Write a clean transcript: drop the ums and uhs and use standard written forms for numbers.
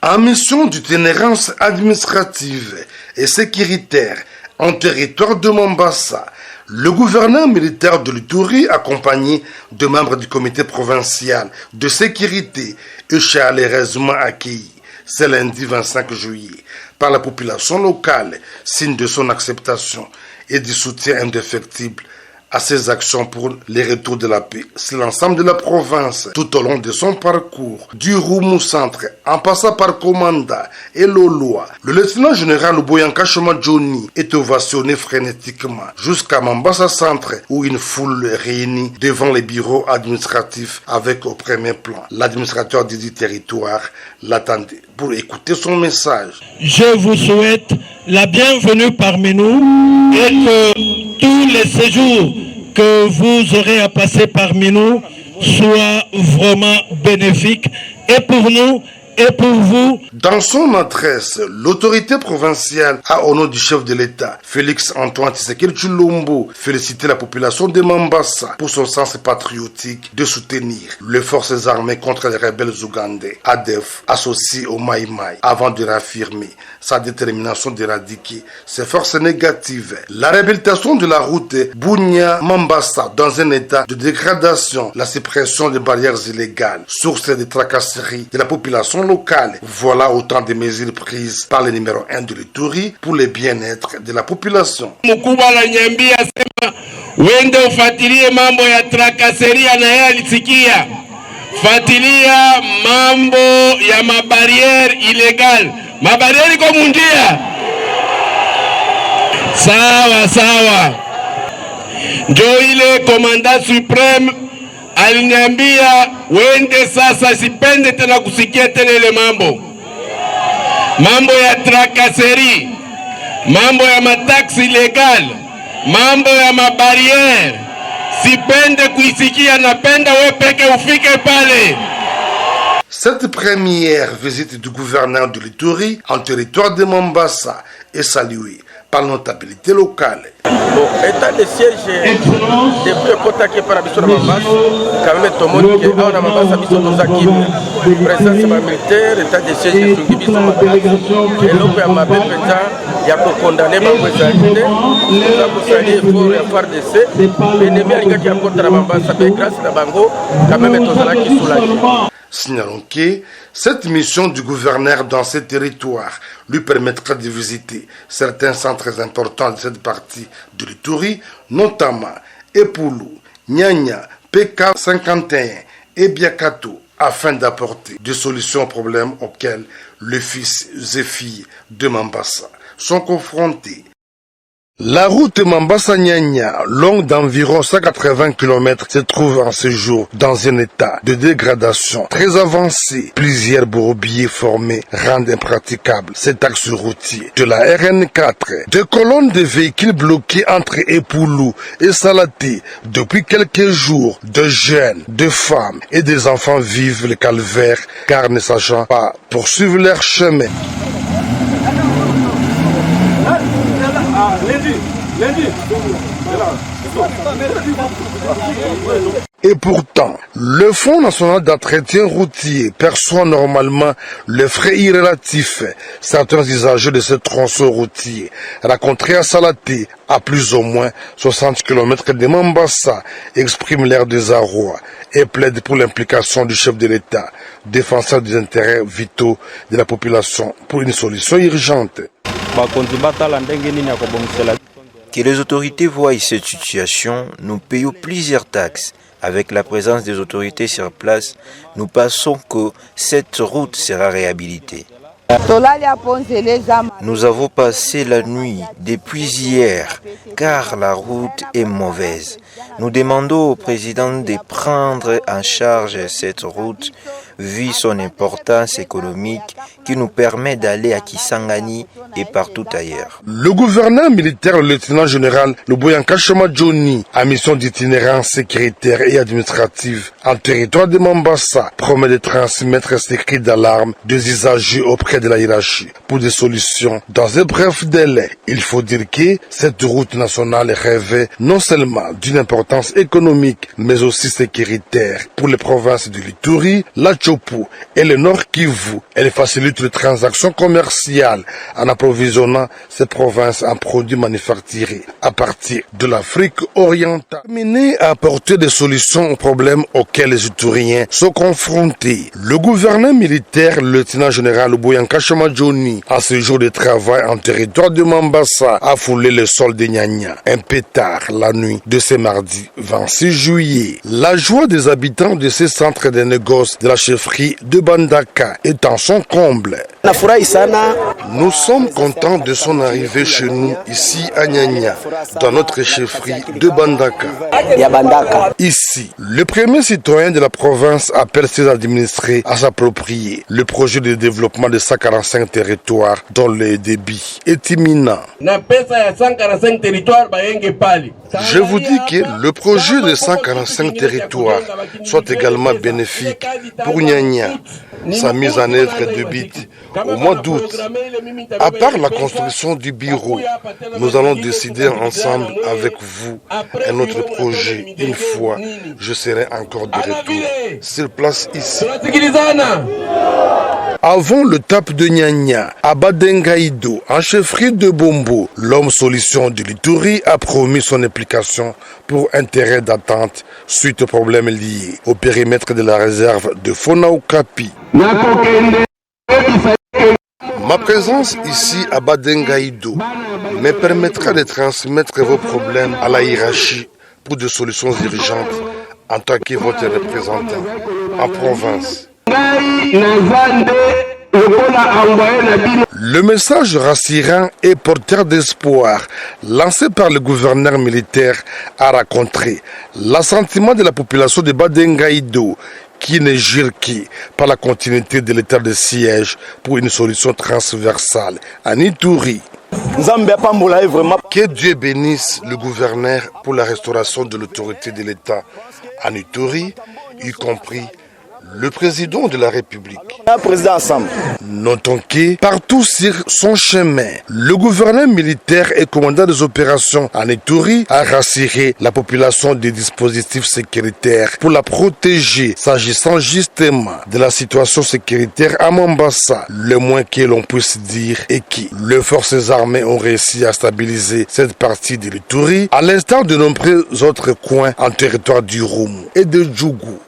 En mission d'itinérance administrative et sécuritaire en territoire de Mombasa, le gouverneur militaire de l'Ituri, accompagné de membres du comité provincial de sécurité, est chaleureusement accueilli ce lundi 25 juillet par la population locale, signe de son acceptation et du soutien indéfectible à ses actions pour les retours de la paix. C'est l'ensemble de la province, tout au long de son parcours, du Roumu Centre, en passant par Komanda et Loloa. Le lieutenant général Boyanka Choma Johnny est ovationné frénétiquement jusqu'à Mombasa Centre, où une foule réunie devant les bureaux administratifs avec au premier plan l'administrateur du territoire l'attendait pour écouter son message. Je vous souhaite la bienvenue parmi nous et que tous les séjours que vous aurez à passer parmi nous soient vraiment bénéfiques et pour nous et pour vous. Dans son adresse, l'autorité provinciale a, au nom du chef de l'État, Félix Antoine Tshisekedi Tshilombo, félicité la population de Mombasa pour son sens patriotique de soutenir les forces armées contre les rebelles ougandais, ADF, associés au Maï Maï, avant de réaffirmer sa détermination d'éradiquer ces forces négatives. La réhabilitation de la route Bunia-Mombasa dans un état de dégradation, la suppression des barrières illégales, source de tracasseries de la population locale. Voilà autant de mesures prises par le numéro 1 de l'Ituri pour le bien-être de la population. Mkubwa la Nyambia asema wende ufatilie mambo ya trakaseria na yeye alisikia. Fatilia mambo ya mabariere illegal. Mabariere iko mundia. Sawa sawa. Ndio ile komanda supreme aliniambia wende sasa, sipende tena kusikia tena ile mambo ya trakaseri, mambo ya mataksi legal, mambo ya mabariere, sipende kuisikia, napenda we peke ufike pale. Cette première visite du gouverneur de l'Ituri en territoire de Mombasa est saluée par la notabilité locale. Bon, état de siège depuis le Kotake par Abisso de Mombasa, quand même tout le monde qui est à Mombasa, Abisso de Zaki, présence militaire, état de siège de Sungibiso Mombasa, et l'autre à ma belle il y a pour condamner ma présidente, ça pour saluer fort et faire d'essai, l'ennemi a qui a contre la Mombasa, mais grâce à Bango, quand même tout ça qui soulage. Signalons que cette mission du gouverneur dans ces territoires lui permettra de visiter certains centres importants de cette partie de l'Ituri, notamment Epulu, Nyanya, PK51 et Biakato, afin d'apporter des solutions aux problèmes auxquels les fils et filles de Mombasa sont confrontés. La route Mombasa-Nyanya, longue d'environ 180 km, se trouve en ce jour dans un état de dégradation très avancé. Plusieurs bourbiers formés rendent impraticable cet axe routier de la RN4. Des colonnes de véhicules bloqués entre Epulu et Salaté depuis quelques jours. De jeunes, de femmes et des enfants vivent le calvaire car ne sachant pas poursuivre leur chemin. Et pourtant, le Fonds national d'entretien routier perçoit normalement les frais irrélatifs. Certains usagers de ce tronçon routier, rencontrés à Salaté, à plus ou moins 60 km de Mombasa, expriment leur désarroi et plaident pour l'implication du chef de l'État, défenseur des intérêts vitaux de la population, pour une solution urgente. Que les autorités voient cette situation, nous payons plusieurs taxes. Avec la présence des autorités sur place, nous pensons que cette route sera réhabilitée. Nous avons passé la nuit depuis hier, car la route est mauvaise. Nous demandons au président de prendre en charge cette route, vu son importance économique qui nous permet d'aller à Kisangani et partout ailleurs. Le gouverneur militaire, le lieutenant général Boyanka Choma Johnny, à mission d'itinérance sécuritaire et administrative en territoire de Mombasa, promet de transmettre ces cris d'alarme des usagers auprès de la hiérarchie pour des solutions dans un bref délai. Il faut dire que cette route nationale rêvait non seulement d'une importance économique, mais aussi sécuritaire. Pour les provinces de l'Ituri, la Tchopo et le Nord Kivu, elle facilite les transactions commerciales en approvisionnant ces provinces en produits manufacturés à partir de l'Afrique orientale. Terminé à apporter des solutions aux problèmes auxquels les Ituriens sont confrontés. Le gouverneur militaire, le lieutenant-général Boyanka Chamadjoni, à ce jour de travail en territoire de Mambasa, a foulé le sol de Nyanya un peu tard la nuit de ce mardi 26 juillet. La joie des habitants de ces centres de négoce de la chefferie de Bandaka est en son comble. Nous sommes contents de son arrivée chez nous, ici à Nyanya, dans notre chefferie de Bandaka. Ici, le premier citoyen de la province appelle ses administrés à s'approprier le projet de développement de 145 territoires dont le débit est imminent. Je vous dis que le projet de 145 territoires soit également bénéfique pour Nyanya. Sa mise en œuvre débute au mois d'août. À part la construction du bureau, nous allons décider ensemble avec vous un autre projet une fois je serai encore de retour sur place ici. Avant le TAP de Nyanya, à Badengaïdo, en chefferie de Bombo, l'homme solution de l'Ituri a promis son implication pour intérêt d'attente suite aux problèmes liés au périmètre de la réserve de Fonaukapi. Ma présence ici à Badengaïdo me permettra de transmettre vos problèmes à la hiérarchie pour des solutions urgentes en tant que votre représentant en province. Le message rassurant et porteur d'espoir lancé par le gouverneur militaire a rencontré l'assentiment de la population de Badengaïdo qui ne jure que par la continuité de l'état de siège pour une solution transversale en Ituri. Que Dieu bénisse le gouverneur pour la restauration de l'autorité de l'État en Ituri, y compris le président de la République. Notons que partout sur son chemin, le gouverneur militaire et commandant des opérations en Ituri a rassuré la population des dispositifs sécuritaires pour la protéger, s'agissant justement de la situation sécuritaire à Mombasa. Le moins que l'on puisse dire est que les forces armées ont réussi à stabiliser cette partie de l'Ituri, à l'instar de nombreux autres coins en territoire du Roumu et de Djougou.